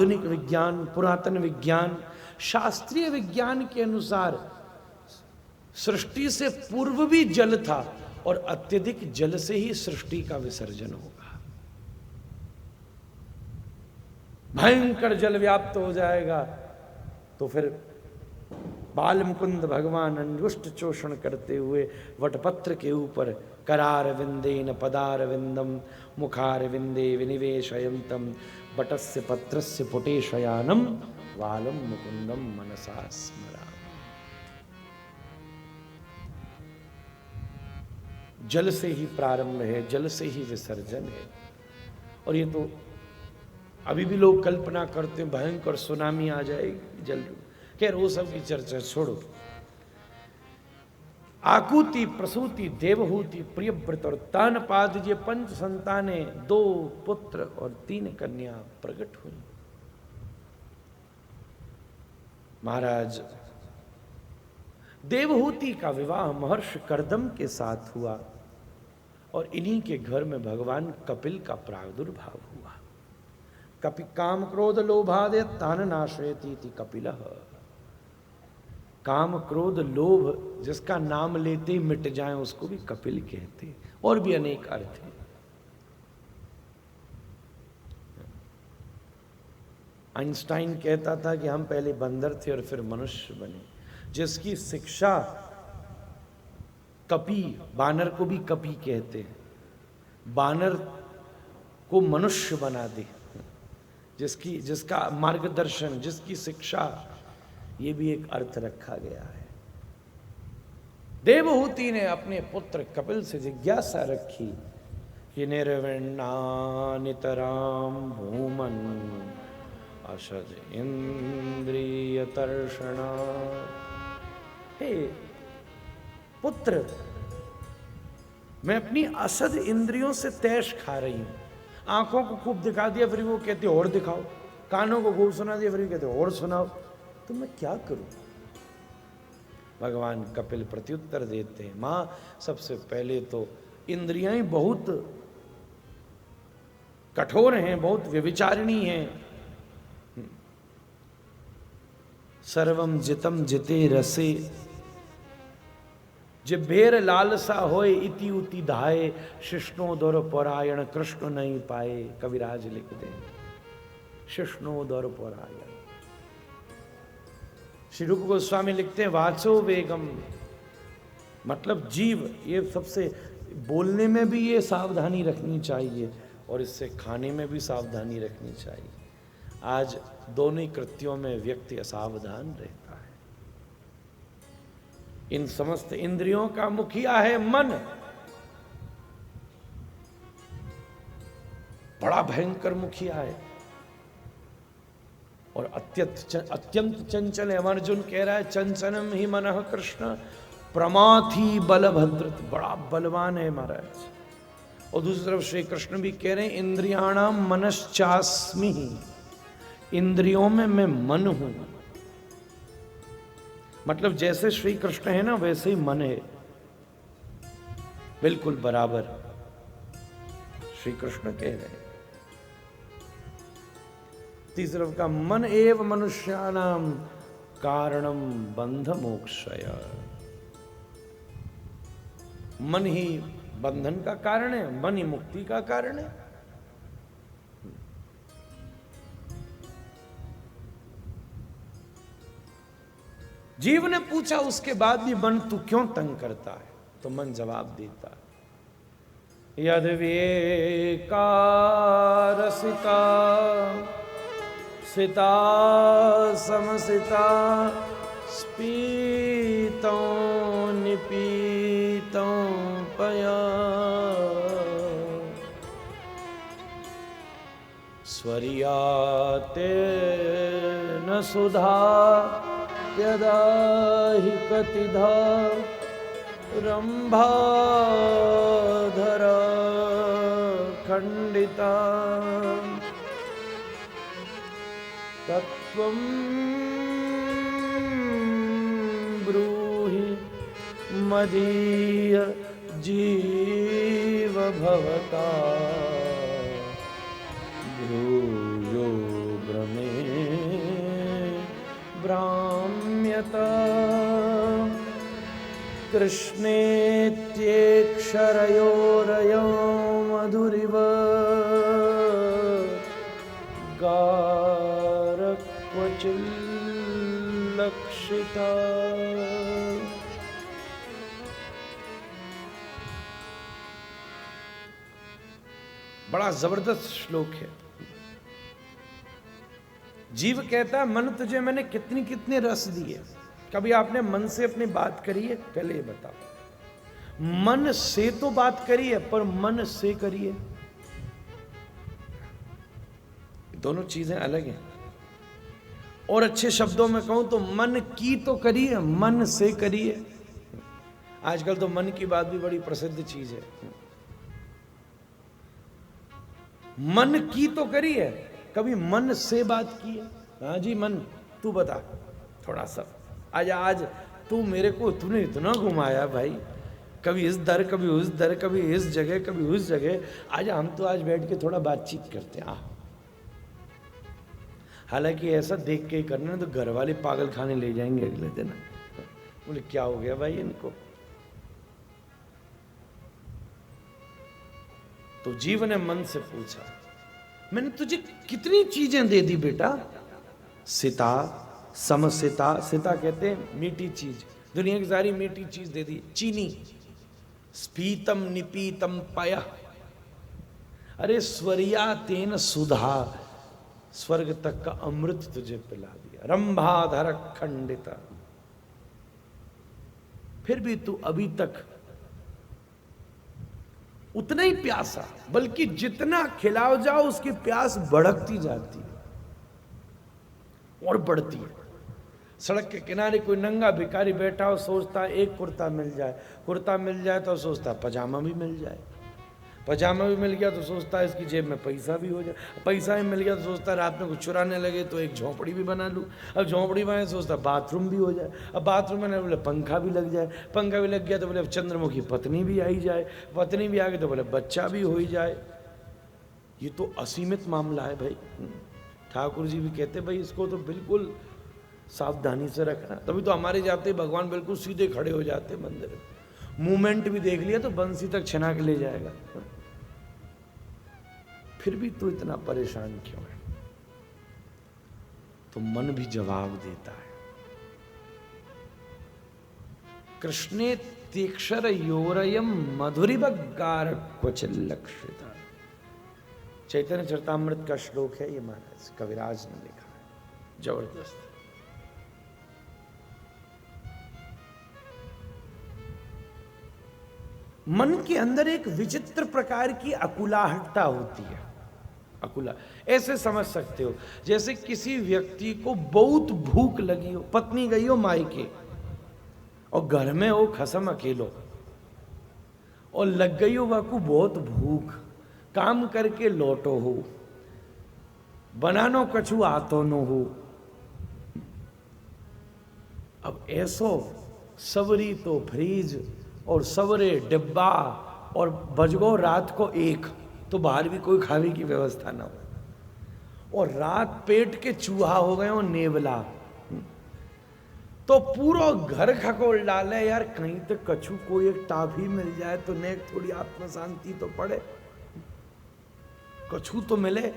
आधुनिक विज्ञान, पुरातन विज्ञान, शास्त्रीय विज्ञान के अनुसार सृष्टि से पूर्व भी जल था और अत्यधिक जल से ही सृष्टि का विसर्जन होगा। भयंकर जल व्याप्त हो जाएगा तो फिर बाल मुकुंद भगवान अंगुष्ठ चोषण करते हुए वटपत्र के ऊपर करार विंदेन पदार विंदम मुखार विंदे विनिवेशयंतम बटस्य पत्रस्य पुटेशयानम वालम मुकुंदम मनसा स्मरा। जल से ही प्रारंभ है, जल से ही विसर्जन है। और ये तो अभी भी लोग कल्पना करते हैं भयंकर सुनामी आ जाएगी जल, खैर वो सब की चर्चा छोड़ो। आकुति प्रसूति देवहूति प्रियव्रत और तानपाद ये 5 संतानें, 2 पुत्र और 3 कन्या प्रकट हुई। महाराज देवहूति का विवाह महर्षि कर्दम के साथ हुआ और इन्हीं के घर में भगवान कपिल का प्रादुर्भाव हुआ। कपि काम क्रोध लोभादे तान नाशयति कपिलः। काम क्रोध लोभ जिसका नाम लेते ही मिट जाए उसको भी कपिल कहते, और भी अनेक अर्थ हैं। आइंस्टाइन कहता था कि हम पहले बंदर थे और फिर मनुष्य बने। जिसकी शिक्षा कपि, बानर को भी कपि कहते हैं, बानर को मनुष्य बना दे, जिसका मार्गदर्शन, जिसकी शिक्षा, ये भी एक अर्थ रखा गया है। देवहूति ने अपने पुत्र कपिल से जिज्ञासा रखी कि निर्विण्णा नितराम भूमन असद इंद्रिय तर्षणा। हे पुत्र, मैं अपनी असद इंद्रियों से तैश खा रही हूं। आंखों को खूब दिखा दिया फिर वो कहते और दिखाओ, कानों को खूब सुना दिया फिर कहते और सुनाओ, तो मैं क्या करूं। भगवान कपिल प्रत्युत्तर देते हैं, मां सबसे पहले तो इंद्रियां बहुत कठोर हैं, बहुत व्यभिचारिणी हैं। सर्वम जितम जिते रसे जिभेर लालसा होए इति उति धाये शिष्णो दौर पौरायण कृष्ण नहीं पाए। कविराज लिख दें शिष्णो दौर पौरायण। श्री रूप गोस्वामी लिखते हैं वाचो वेगम, मतलब जीव, ये सबसे बोलने में भी ये सावधानी रखनी चाहिए और इससे खाने में भी सावधानी रखनी चाहिए। आज दोनों कृत्यों में व्यक्ति असावधान रहता है। इन समस्त इंद्रियों का मुखिया है मन। बड़ा भयंकर मुखिया है और अत्यंत चंचल है। अर्जुन कह रहा है चंचलम ही मनः कृष्ण प्रमाथि बलभद्र, बड़ा बलवान है महाराज। और दूसरी तरफ श्री कृष्ण भी कह रहे हैं इंद्रियाणाम मनश्चास्मि, इंद्रियों में मैं मन हूं। मतलब जैसे श्री कृष्ण है ना वैसे ही मन है, बिल्कुल बराबर श्री कृष्ण कह रहे हैं। तीसरी तरफ का मन एव मनुष्यानाम कारणम बंध मोक्षय, मन ही बंधन का कारण है, मन ही मुक्ति का कारण है। जीव ने पूछा उसके बाद भी मन तू क्यों तंग करता है, तो मन जवाब देता यद विवेकारसिता सिता समसिता स्पीतौ निपीतौ पया स्वरियाते न सुधा यदा हि कतिधा रंभाधरा खंडिता तत्वं ब्रूहि मदीय जीव भवता भूयो भ्रमे संभ्राम्यत कृष्णेत्येक्षरयोरयो मधुरिव गारक्वचिल्लक्षिता। बड़ा जबरदस्त श्लोक है। जीव कहता है मन तुझे मैंने कितनी कितने रस दिए। कभी आपने मन से अपनी बात करी है? पहले ये बताओ। मन से तो बात करी है, पर मन से करिए, दोनों चीजें अलग हैं। और अच्छे शब्दों में कहूं तो मन की तो करिए, मन से करिए। आजकल तो मन की बात भी बड़ी प्रसिद्ध चीज है। मन की तो करी है, कभी मन से बात की है? हाँ जी मन, तू बता थोड़ा सा। आज तू मेरे को तूने इतना घुमाया भाई, कभी इस दर कभी उस दर, कभी इस जगह कभी उस जगह। आज हम तो आज बैठ के थोड़ा बातचीत करते हैं। हालांकि ऐसा देख के ही करना, तो घर वाले पागल खाने ले जाएंगे अगले दिन। बोले क्या हो गया भाई इनको। तो जीव ने मन से पूछा, मैंने तुझे कितनी चीजें दे दी बेटा। सिता, समसिता, सिता कहते हैं मीठी चीज, दुनिया की सारी मीठी चीज दे दी। चीनी, स्पीतम निपीतम पय, अरे स्वर्या तेन सुधा, स्वर्ग तक का अमृत तुझे पिला दिया। रंभाधर खंडिता, फिर भी तू अभी तक उतना ही प्यासा, बल्कि जितना खिलाओ जाओ उसकी प्यास बढ़ती जाती है और बढ़ती है। सड़क के किनारे कोई नंगा भिखारी बैठा हो, सोचता है एक कुर्ता मिल जाए, कुर्ता मिल जाए तो सोचता है पजामा भी मिल जाए, पजामा भी मिल गया तो सोचता है इसकी जेब में पैसा भी हो जाए, पैसा भी मिल गया तो सोचता है रात में कुछ चुराने लगे तो एक झोंपड़ी भी बना लूँ, अब झोंपड़ी बनाए सोचता है बाथरूम भी हो जाए, अब बाथरूम में बोले पंखा भी लग जाए, पंखा भी लग गया तो बोले चंद्रमुखी पत्नी भी आई जाए, पत्नी भी आ गई तो बोले बच्चा भी हो ही जाए। ये तो असीमित मामला है भाई। ठाकुर जी भी कहते भाई इसको तो बिल्कुल सावधानी से रखना। तभी तो हमारे जाते भगवान बिल्कुल सीधे खड़े हो जाते मंदिर में, मूवमेंट भी देख लिया तो बंसी तक छिना के ले जाएगा। फिर भी तू इतना परेशान क्यों है? तो मन भी जवाब देता है, कृष्णे तीक्षर योरयम मधुरिव गारक्वचिल्लक्षिता। चैतन्य चरितामृत का श्लोक है ये, महाराज कविराज ने लिखा है, जबरदस्त। मन के अंदर एक विचित्र प्रकार की अकुलाहटता होती है। अकुला ऐसे समझ सकते हो जैसे किसी व्यक्ति को बहुत भूख लगी हो, पत्नी गई हो मायके और घर में हो खसम अकेलो, और लग गई हो वाकू बहुत भूख, काम करके लौटो हो, बनानो कछु आतो नो हो। अब ऐसो सवरी तो फ्रीज और सवरे डिब्बा और बजगो रात को एक, तो बाहर भी कोई खाने की व्यवस्था ना हो, और रात पेट के चूहा हो गए हो नेवला, तो पूरा घर खकोल डाले यार कहीं तो कछु कोई एक टाफी मिल जाए तो नेक थोड़ी आत्म शांति तो पड़े, कछु तो मिले,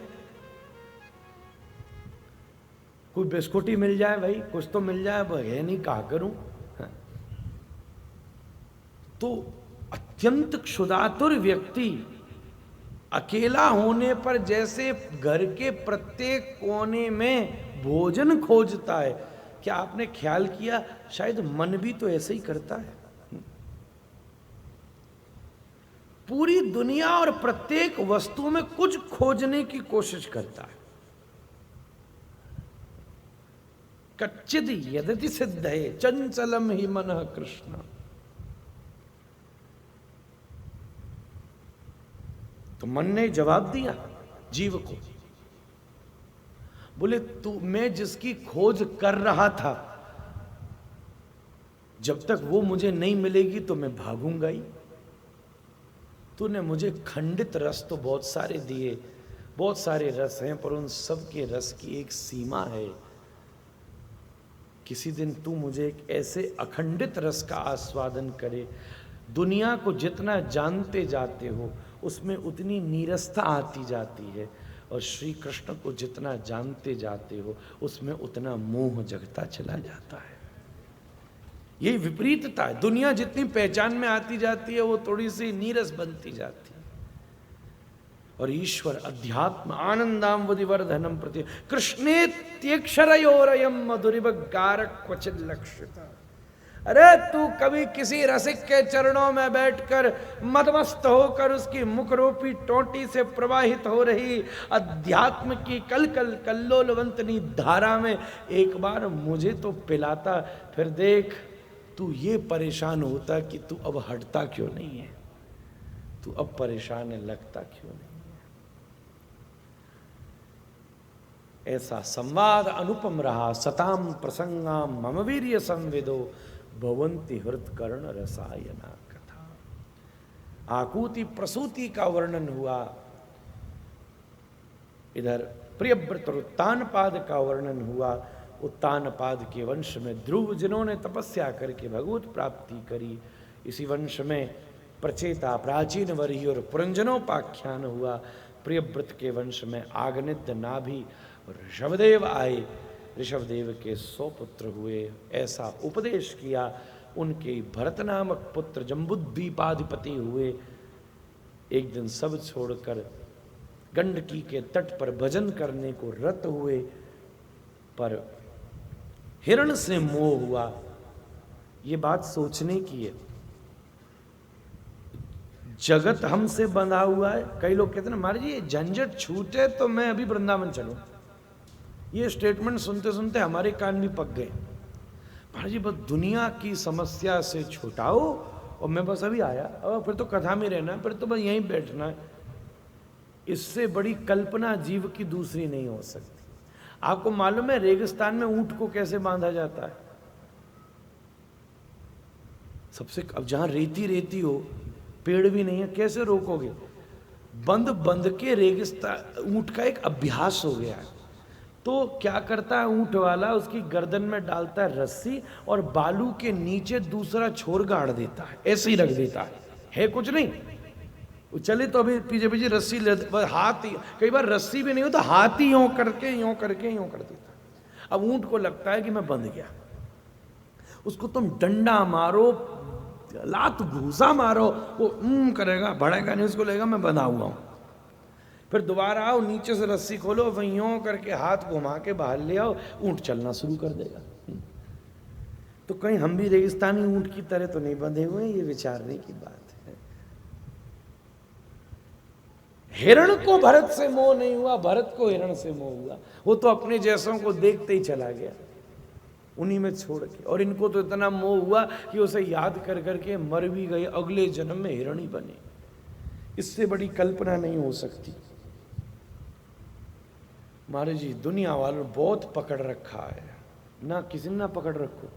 कोई बिस्कुट ही मिल जाए भाई, कुछ तो मिल जाए, है नहीं कहा करूं। तो अत्यंत क्षुधातुर व्यक्ति अकेला होने पर जैसे घर के प्रत्येक कोने में भोजन खोजता है, क्या आपने ख्याल किया शायद मन भी तो ऐसे ही करता है। पूरी दुनिया और प्रत्येक वस्तु में कुछ खोजने की कोशिश करता है। कच्चिद यदति सिद्धये चंचलम ही मनः कृष्ण। तो मन ने जवाब दिया जीव को, बोले तू, मैं जिसकी खोज कर रहा था जब तक वो मुझे नहीं मिलेगी तो मैं भागूंगा ही। तूने मुझे खंडित रस तो बहुत सारे दिए, बहुत सारे रस हैं, पर उन सब के रस की एक सीमा है। किसी दिन तू मुझे एक ऐसे अखंडित रस का आस्वादन करे, दुनिया को जितना जानते जाते हो उसमें उतनी नीरसता आती जाती है, और श्री कृष्ण को जितना जानते जाते हो उसमें उतना मोह जगता चला जाता है। यही विपरीतता है। दुनिया जितनी पहचान में आती जाती है वो थोड़ी सी नीरस बनती जाती है, और ईश्वर अध्यात्म आनंदाम वदिवर्धनम प्रति कृष्णेत्यक्षरयोरयम मधुरिव गारक क्वचित लक्षिता। अरे तू कभी किसी रसिक के चरणों में बैठकर मदमस्त होकर उसकी मुखरूपी टोटी से प्रवाहित हो रही अध्यात्म की कल कल कल्लोलवंतनी धारा में एक बार मुझे तो पिलाता, फिर देख तू ये परेशान होता कि तू अब हटता क्यों नहीं है, तू अब परेशान है, लगता क्यों नहीं। ऐसा संवाद अनुपम रहा, सताम प्रसंगाम मम वीर्य संविदो भवंती हृदकर्ण रसायना कथा। आकुति प्रसूति का वर्णन हुआ, इधर प्रियव्रत और उत्तानपाद का वर्णन हुआ। उत्तानपाद के वंश में ध्रुव जिन्होंने तपस्या करके भगवत प्राप्ति करी, इसी वंश में प्रचेता प्राचीन वरी और पुरंजनोपाख्यान हुआ। प्रियव्रत के वंश में आग्निद नाभि ऋषभदेव आए, ऋषभदेव के 100 पुत्र हुए, ऐसा उपदेश किया। उनके भरत नामक पुत्र जम्बुद्वीपाधिपति हुए। एक दिन सब छोड़कर गंडकी के तट पर भजन करने को रत हुए, पर हिरण से मोह हुआ। ये बात सोचने की है। जगत हमसे बंधा हुआ है। कई लोग कहते हैं महाराज जी ये झंझट छूटे तो मैं अभी वृंदावन चलूं। ये स्टेटमेंट सुनते सुनते हमारे कान भी पक गए। महाराज जी बस दुनिया की समस्या से छुटाओ और मैं बस अभी आया, और फिर तो कथा में रहना, फिर तो बस यहीं बैठना है। इससे बड़ी कल्पना जीव की दूसरी नहीं हो सकती। आपको मालूम है रेगिस्तान में ऊंट को कैसे बांधा जाता है? सबसे, अब जहां रेती रेती हो, पेड़ भी नहीं है, कैसे रोकोगे? बंद बंद के रेगिस्तान ऊंट का एक अभ्यास हो गया है। तो क्या करता है ऊंट वाला, उसकी गर्दन में डालता है रस्सी और बालू के नीचे दूसरा छोर गाड़ देता है, ऐसे ही रख देता है कुछ नहीं। वो चले तो अभी पीछे पीछे रस्सी हाथ, कई बार रस्सी भी नहीं होता, हाथ ही यूं करके यूं करके यूं कर देता है। अब ऊंट को लगता है कि मैं बंध गया। उसको तुम डंडा मारो, लात घूसा मारो, वो करेगा, बढ़ेगा नहीं, उसको लगेगा मैं बंधा हुआ हूं। फिर दोबारा आओ, नीचे से रस्सी खोलो, वहीं यूं करके हाथ घुमा के बाहर ले आओ, ऊंट चलना शुरू कर देगा। तो कहीं हम भी रेगिस्तानी ऊंट की तरह तो नहीं बंधे हुए, ये विचारने की बात है। हिरण को भरत से मोह नहीं हुआ, भरत को हिरण से मोह हुआ। वो तो अपने जैसों को देखते ही चला गया, उन्हीं में छोड़ के। और इनको तो इतना मोह हुआ कि उसे याद कर करके मर भी गए, अगले जन्म में हिरण ही बने। इससे बड़ी कल्पना नहीं हो सकती। महाराज जी दुनिया वालों बहुत पकड़ रखा है ना, किसी ने ना पकड़ रखो,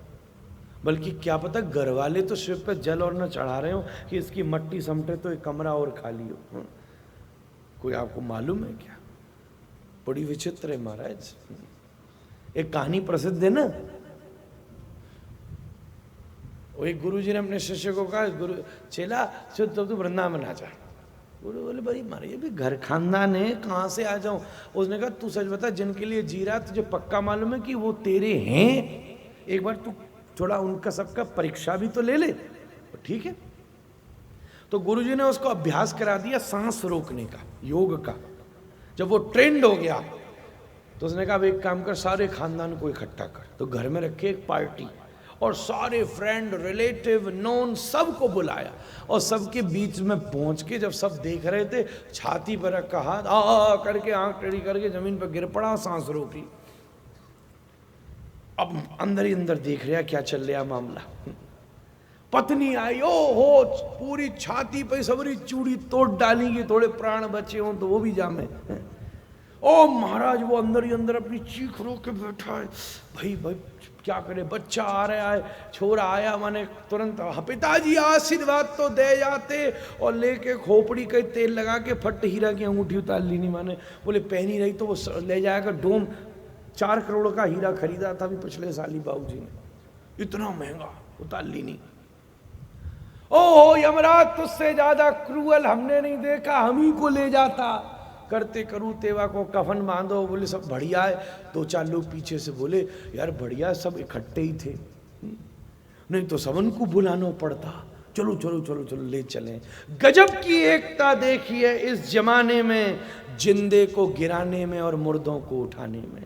बल्कि क्या पता घर वाले तो शिव पे जल और ना चढ़ा रहे हो कि इसकी मट्टी समटे तो एक कमरा और खाली हो। कोई आपको मालूम है क्या? बड़ी विचित्र है महाराज। एक कहानी प्रसिद्ध है ना, वो एक गुरुजी ने अपने शिष्य को कहा, गुरु चेला तो तू वृंदावन आ जा। गुरु बोले भाई मारे ये भी घर खानदान है, कहाँ से आ जाऊं? उसने कहा तू सच बता, जिनके लिए जी रहा तुझे पक्का मालूम है कि वो तेरे हैं? एक बार तू थोड़ा उनका सबका परीक्षा भी तो ले ले। तो ठीक है। तो गुरुजी ने उसको अभ्यास करा दिया सांस रोकने का, योग का। जब वो ट्रेंड हो गया तो उसने कहा एक काम कर, सारे खानदान को इकट्ठा कर। तो घर में रखे एक पार्टी और सारे फ्रेंड रिलेटिव नॉन सबको बुलाया, और सबके बीच में पहुंच के जब सब देख रहे थे, छाती पर रखा हाथ आ करके आंख टेढ़ी करके जमीन पर गिर पड़ा, सांस रोक ली। अब अंदर ही अंदर देख रहा क्या चल रहा मामला। पत्नी आई, ओ हो पूरी छाती पे सबरी चूड़ी तोड़ डालेंगे, थोड़े प्राण बचे हों तो वो भी जामे। ओ महाराज वो अंदर ही अंदर अपनी चीख रोक के बैठा है। भाई भाई क्या करे, बच्चा आ रहा है, छोरा आया, माने तुरंत पिताजी आशीर्वाद तो दे जाते, और लेके खोपड़ी का तेल लगा के फट हीरा की अंगूठी उतार ली। नहीं माने बोले पहनी रही तो वो ले जाएगा डोम, 4 करोड़ का हीरा खरीदा था अभी पिछले साल ही बाबूजी ने, इतना महंगा, उतार ली नहीं। ओ यमराज तुझसे ज्यादा क्रूअल हमने नहीं देखा, हम ही को ले जाता। करते करूँ तेवा को कफन बांधो, बोले सब बढ़िया है। 2-4 लोग पीछे से बोले यार बढ़िया, सब इकट्ठे ही थे, नहीं तो सबन को बुलाना पड़ता। चलो चलो चलो चलो ले चलें। गजब की एकता देखिए इस जमाने में, जिंदे को गिराने में और मुर्दों को उठाने में।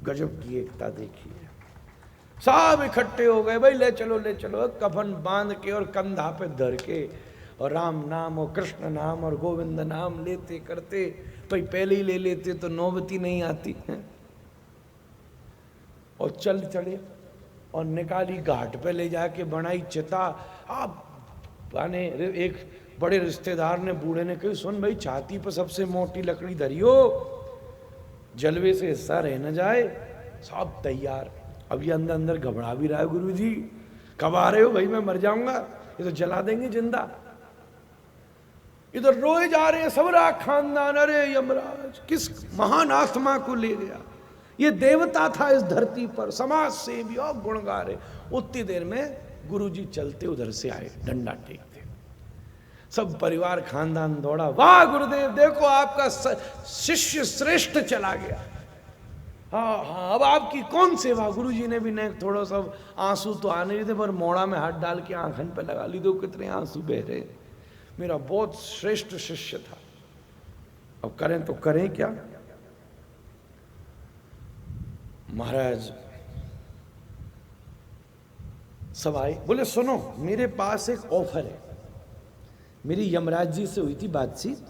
गजब की एकता देखिए, सब इकट्ठे हो गए, भाई ले चलो ले चलो। कफन बांध के और कंधा पे धर के और राम नाम और कृष्ण नाम और गोविंद नाम लेते करते, भाई पहले ही ले लेते तो नौबती नहीं आती है। और चल चढ़े और निकाली घाट पे ले जाके बनाई चिता। आप आने एक बड़े रिश्तेदार ने, बूढ़े ने कही सुन भाई छाती पर सबसे मोटी लकड़ी धरियो, जलवे से हिस्सा रह न जाए। सब तैयार, अब ये अंदर अंदर घबरा भी रहा है, गुरु जी कब आ रहे हो भाई, मैं मर जाऊंगा, ये तो जला देंगे जिंदा। इधर रोए जा रहे हैं सबरा खानदान, अरे यमराज किस महान आत्मा को ले गया, ये देवता था इस धरती पर, समाज सेवी और गुण गा रहे। उतनी देर में गुरुजी चलते उधर से आए, डंडा टेकते, सब परिवार खानदान दौड़ा, वाह गुरुदेव देखो आपका शिष्य श्रेष्ठ चला गया। हाँ हाँ अब आपकी कौन सेवा। गुरुजी ने भी नहीं, थोड़ा सा आंसू तो आने ही थे, पर मोड़ा में हाथ डाल के आंखन पे लगा ली, दो कितने आंसू बह रहे, मेरा बहुत श्रेष्ठ शिष्य था, अब करें तो करें क्या। महाराज सब आए, बोले सुनो मेरे पास एक ऑफर है, मेरी यमराज जी से हुई थी बातचीत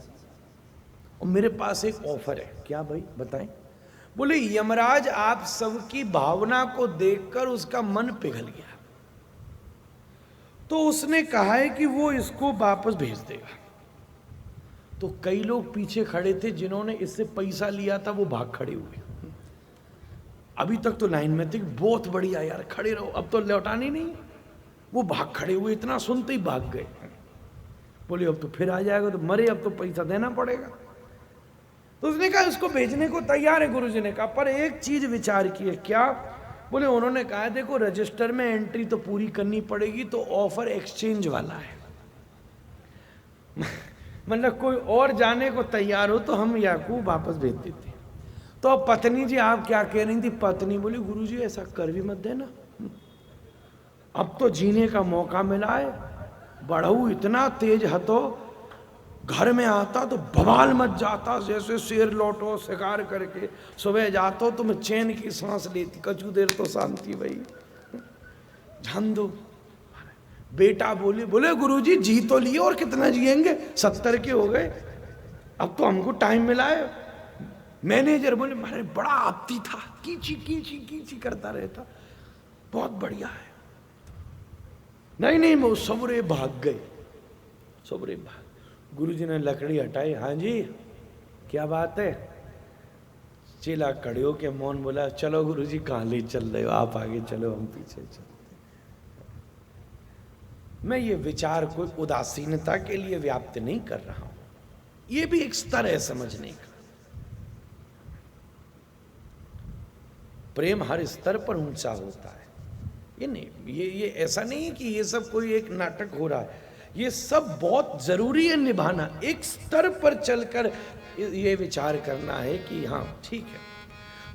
और मेरे पास एक ऑफर है। क्या भाई बताएं। बोले यमराज आप सबकी भावना को देखकर उसका मन पिघल गया, तो उसने कहा है कि वो इसको वापस भेज देगा। तो कई लोग पीछे खड़े थे जिन्होंने इससे पैसा लिया था, वो भाग खड़े हुए। अभी तक तो लाइन में थे, बहुत बढ़िया यार खड़े रहो, अब तो लौटानी नहीं। वो भाग खड़े हुए, इतना सुनते ही भाग गए। बोले अब तो फिर आ जाएगा, तो मरे, अब तो पैसा देना पड़ेगा। तो उसने कहा इसको भेजने को तैयार है। गुरुजी ने कहा पर एक चीज विचार की है। क्या। बोले उन्होंने कहा देखो रजिस्टर में एंट्री तो पूरी करनी पड़ेगी, तो ऑफर एक्सचेंज वाला है, मतलब कोई और जाने को तैयार हो तो हम याकूब वापस भेज देते। तो पत्नी जी आप क्या कह रही थी। पत्नी बोली गुरुजी ऐसा कर भी मत देना, अब तो जीने का मौका मिला है, बढ़ऊ इतना तेज हतो, घर में आता तो बवाल मच जाता, जैसे शेर लौटो शिकार करके, सुबह जातो तो मैं चैन की सांस लेती, कछु देर तो शांति भाई, ध्यान दो। बेटा बोले गुरुजी जी तो लिए, और कितना जिएंगे, 70 के हो गए, अब तो हमको टाइम मिला है। मैनेजर बोले मारे बड़ा आपती था, कीची कीची कीची करता रहता, बहुत बढ़िया है। नहीं वो सबरे भाग गए, सबरे भाग। गुरुजी ने लकड़ी हटाई, हाँ जी क्या बात है। चेला खड़े हो के मौन बोला चलो गुरुजी कहाँ ले चल रहे हो, आप आगे चलो हम पीछे चलते। मैं ये विचार कोई उदासीनता के लिए व्याप्त नहीं कर रहा हूं, ये भी एक स्तर है समझने का। प्रेम हर स्तर पर ऊंचा होता है, ये नहीं, ये ऐसा नहीं है कि ये सब कोई एक नाटक हो रहा है, ये सब बहुत जरूरी है निभाना। एक स्तर पर चलकर ये विचार करना है कि हाँ ठीक है,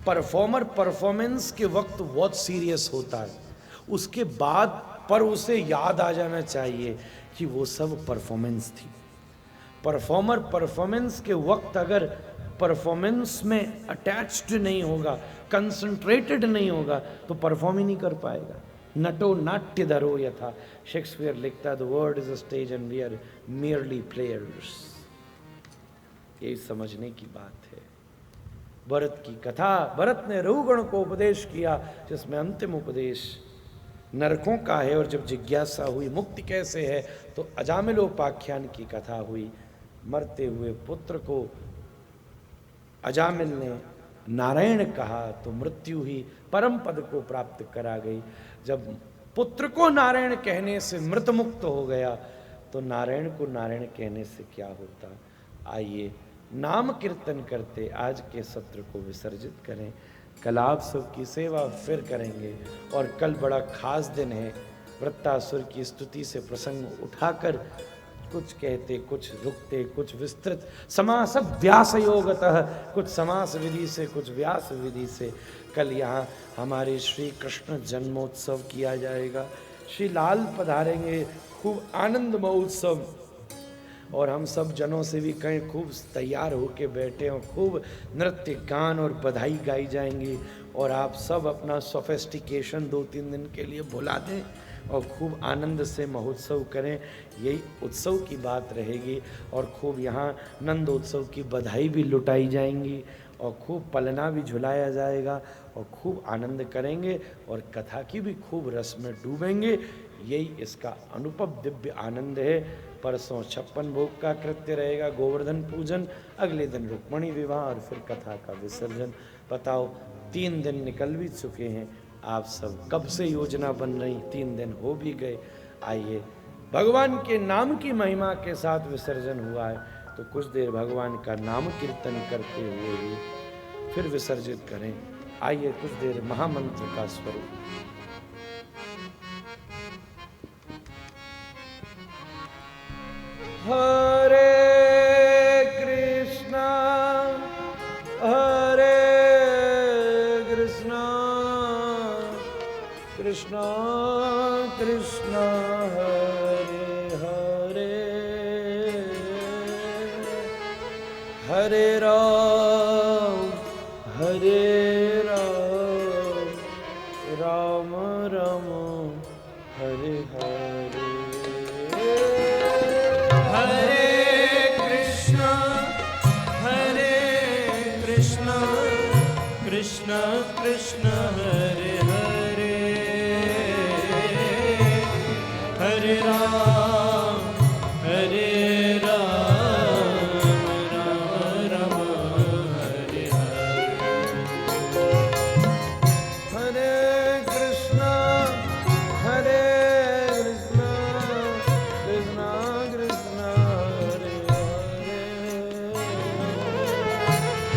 परफॉर्मर परफॉर्मेंस के वक्त बहुत सीरियस होता है, उसके बाद पर उसे याद आ जाना चाहिए कि वो सब परफॉर्मेंस थी। परफॉर्मर परफॉर्मेंस के वक्त अगर परफॉर्मेंस में अटैच्ड नहीं होगा, कंसंट्रेटेड नहीं होगा, तो परफॉर्म ही नहीं कर पाएगा। नटो नाट्य धरो यथा, शेक्सपियर लिखता है the world is a stage and we are merely players. यही समझने की बात है। भरत की कथा, भरत ने रघुगण को उपदेश किया, जिसमें अंतिम उपदेश नरकों का है। और जब जिज्ञासा हुई मुक्ति कैसे है, तो अजामिलोपाख्यान की कथा हुई। मरते हुए पुत्र को अजामिल ने नारायण कहा तो मृत्यु ही परम पद को प्राप्त करा गई। जब पुत्र को नारायण कहने से मृत मुक्त हो गया, तो नारायण को नारायण कहने से क्या होता। आइए नाम कीर्तन करते आज के सत्र को विसर्जित करें। कल आप सबकी सेवा फिर करेंगे और कल बड़ा खास दिन है। वृत्तासुर की स्तुति से प्रसंग उठाकर कुछ कहते, कुछ रुकते, कुछ विस्तृत समास व्यास योगतः, कुछ समास विधि से, कुछ व्यास विधि से। कल यहाँ हमारे श्री कृष्ण जन्मोत्सव किया जाएगा। श्री लाल पधारेंगे, खूब आनंद महोत्सव। और हम सब जनों से भी कहीं खूब तैयार होके बैठे हों, खूब नृत्य गान और बधाई गाई जाएंगी। और आप सब अपना सोफिस्टिकेशन 2-3 दिन के लिए भुला दें और खूब आनंद से महोत्सव करें। यही उत्सव की बात रहेगी। और खूब यहाँ नंदोत्सव की बधाई भी लुटाई जाएंगी और खूब पलना भी झुलाया जाएगा और खूब आनंद करेंगे और कथा की भी खूब रस में डूबेंगे। यही इसका अनुपम दिव्य आनंद है। परसों 56 भोग का कृत्य रहेगा, गोवर्धन पूजन। अगले दिन रुक्मणी विवाह और फिर कथा का विसर्जन। बताओ 3 दिन निकल भी चुके हैं। आप सब कब से योजना बन रही, 3 दिन हो भी गए। आइए, भगवान के नाम की महिमा के साथ विसर्जन हुआ है तो कुछ देर भगवान का नाम कीर्तन करते हुए ही फिर विसर्जित करें। आइए कुछ देर महामंत्र का स्वरूप। हरे कृष्णा कृष्णा कृष्णा हरे हरे, हरे राम राम राम हरे हरे। हरे कृष्णा कृष्णा कृष्णा हरे हरे, हरे राम राम राम हरे हरे। हरे कृष्णा कृष्णा कृष्णा हरे हरे,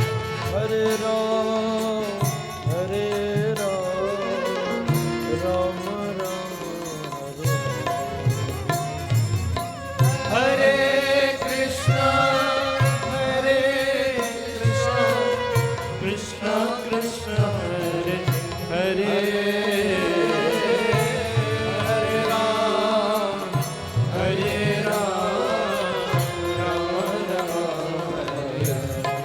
हरे राम राम हरे हरे। हरे कृष्णा कृष्णा कृष्णा हरे हरे, हरे राम राम राम हरे हरे।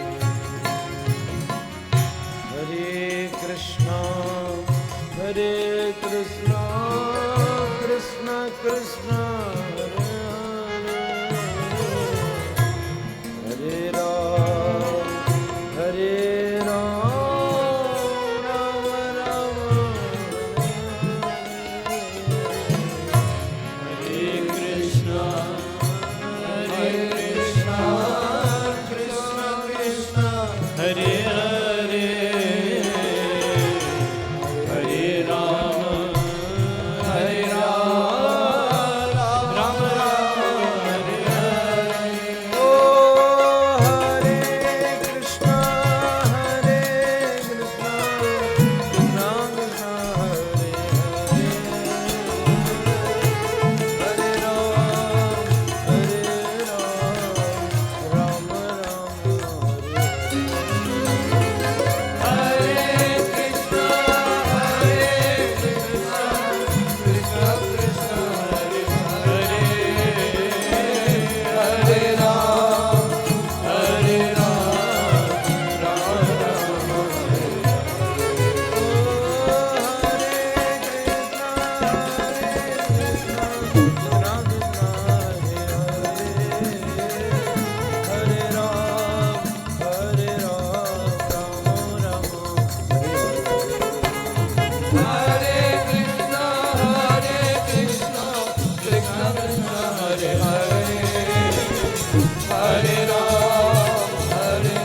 हरे कृष्णा कृष्णा कृष्णा हरे हरे, हरे राम राम राम हरे कृष्णा कृष्णा कृष्णा हरे हरे, हरे राम राम हरे हरे। ओ हरे कृष्णा कृष्णा कृष्णा हरे हरे, हरे राम राम हरे हरे। हरे कृष्णा कृष्णा कृष्णा हरे हरे, हरे राम राम हरे हरे कृष्णा कृष्णा कृष्णा हरे हरे, हरे राम राम हरे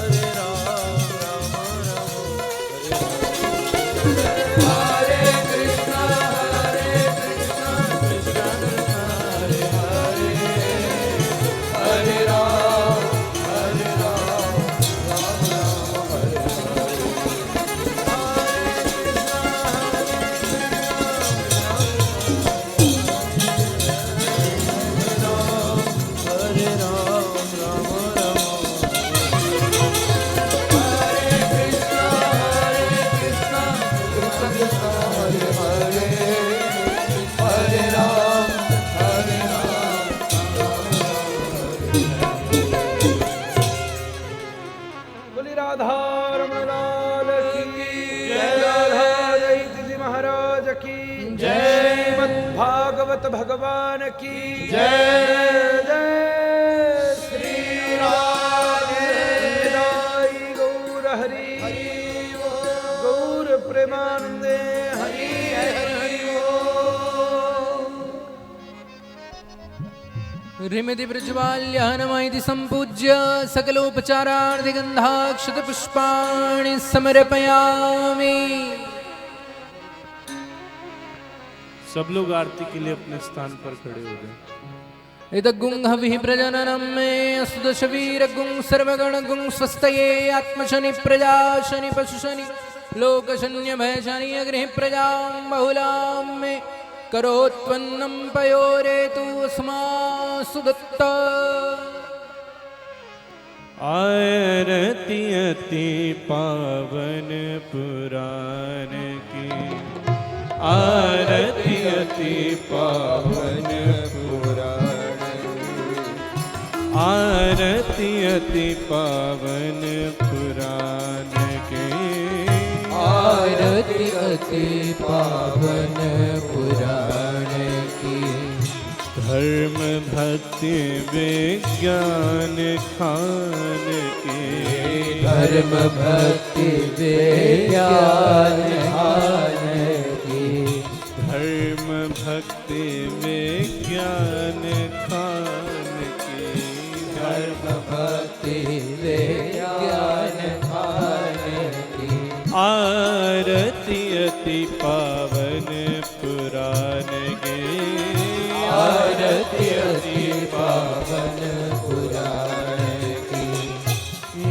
हरे राम भागवत भगवान की जय। जय श्री राधे राधे गौर हरि गौर प्रेमानंदे हरि रिमिति प्रज्वाल्यहनमैति सम्पूज्य सकलोपचारार्थिगन्धाक्षतपुष्पाणि समर्पयामि। सब लोग आरती के लिए अपने स्थान पर खड़े हो जाएं। इदगुं हविः प्रजननं मे असुदशवीरगुं सर्वगणगुं स्वस्तये आत्मशनि प्रजाशनि पशुशनि लोकशन्यभयशनि अग्निः प्रजां बहुलां मे करोत्वन्नं पयोरेतु अस्मासु दत्त। आरती अति पावन पुराण की आरती अति पावन पुराण आरती अति पावन पुराण के आरती अति पावन पुराण की धर्म भक्ति विज्ञान खान की धर्म भक्ति विज्ञान खान की धर्म भक्ति विज्ञान खान की धर्म भक्ति विज्ञान खान की आरती अति पावन पुराण के आरती अति पावन पुराण की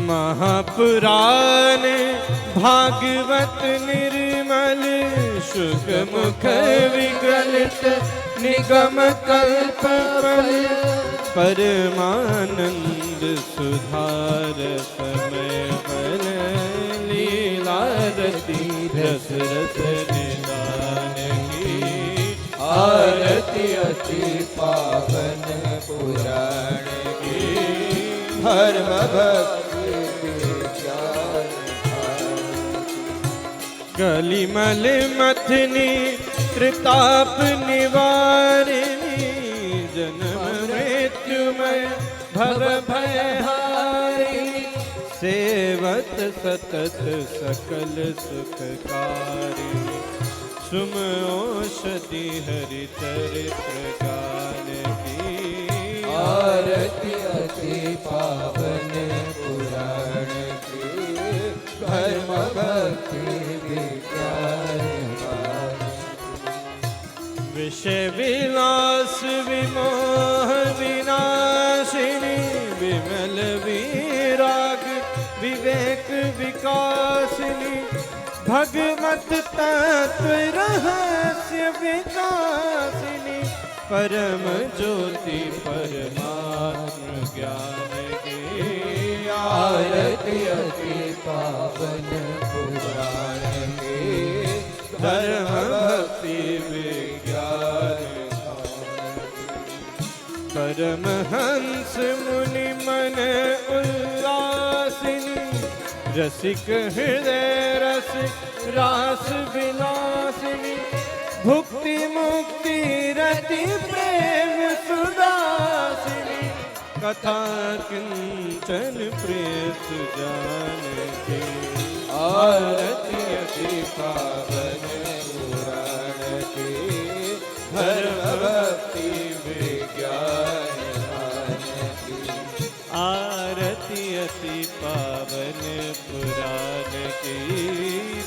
महापुराण भागवत निर्मल शुक मुख विगलित निगम कल्प परमानंद सुधार समय फल लीलारती रस रस निदान की आरती अति पावन पुराण की धर्म भक्ति विज्ञान कलिमल मथनी त्रिताप निवारिणी जन्म मृत्युमय भव भयहारिणी सेवत सतत सकल सुखकारिणी सुम औषधि हरि चरित्र गान की आरती अति पावन पुराण की धर्म भक्ति विज्ञान विषय विलास विमोह विनाशिनी विमल विराग विवेक विकासिनी भगवत तत्व रहस्य विकासिनी परम ज्योति परमात्म ज्ञान की आरती अति पावन पुराण की धर्म भक्ति विज्ञान परमहंस मुनि मन उल्लासिनी रसिक हृदय रस रास विलासिनी भुक्ति मुक्ति रति प्रेम सुदासिनी कथा किंचन प्रिय सुजान की आरती अति पावन पुराण की धर्म भक्ति विज्ञान की आरती अति पावन पुराण की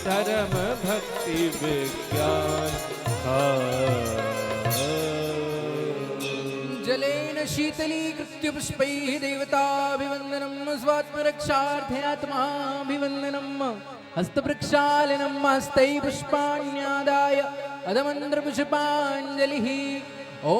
धर्म भक्ति विज्ञान जलेन शीतलीकृत्य पुष्पैः देवताभिवन्दनम् स्वात्मरक्षार्थयात्माभिवन्दनम् हस्तप्रक्षालनम् हस्तैः पुष्पाण्यादाय अधमन्द्रपुष्पाञ्जलिः ॐ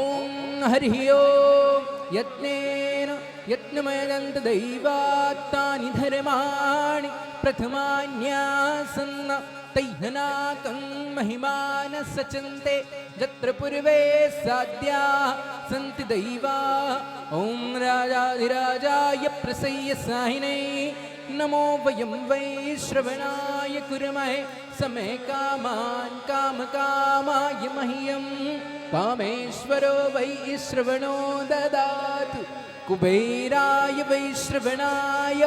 हरिः ओम् यत्नेन यत्नमयदन्त दैवात्तानि धर्माणि प्रथमान्यासन्न तैहनाकं महिमान सचन्ते यत्र पूर्वे साध्या सन्ति दैवा ॐ राजाधिराजाय प्रसय्य साहिने नमो वयं वै श्रवणाय कुर्महे समे कामान् कामकामाय मह्यं कामेश्वरो वै श्रवणो ददातु कुबेराय वै श्रवणाय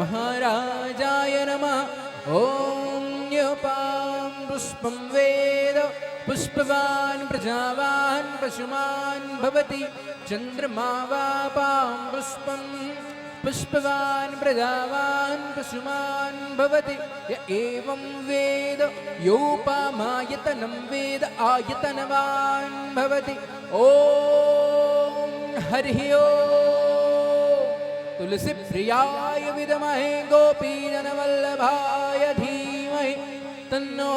महाराजाय नमः ॐ न्योपां पुष्पं वेद पुष्पवान् प्रजावान् पशुमान् भवति चन्द्रमा वापां पुष्पं पुष्पवान् प्रजावान् पशुमान् भवति य एवं वेद योपामायतनं वेद आयतनवान् भवति ॐ हरिः ओम् तुलसी प्रियाय विद्महे गोपीजनवल्लभाय धीमहि तन्नो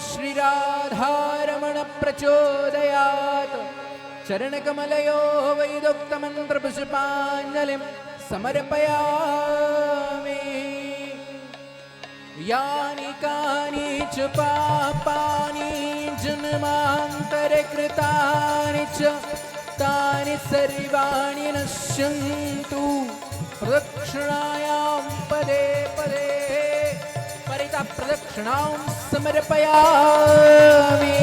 श्रीराधारमण प्रचोदयात् चरणकमलयो वैदोक्तमन्त्रपुष्पाञ्जलिं समर्पयामि यानि कानि च पापानि जन्मान्तरे कृतानि च तानि सर्वाणि नश्यन्तु प्रदक्षिणायां पदे पदे परितः प्रदक्षिणां समर्पयामि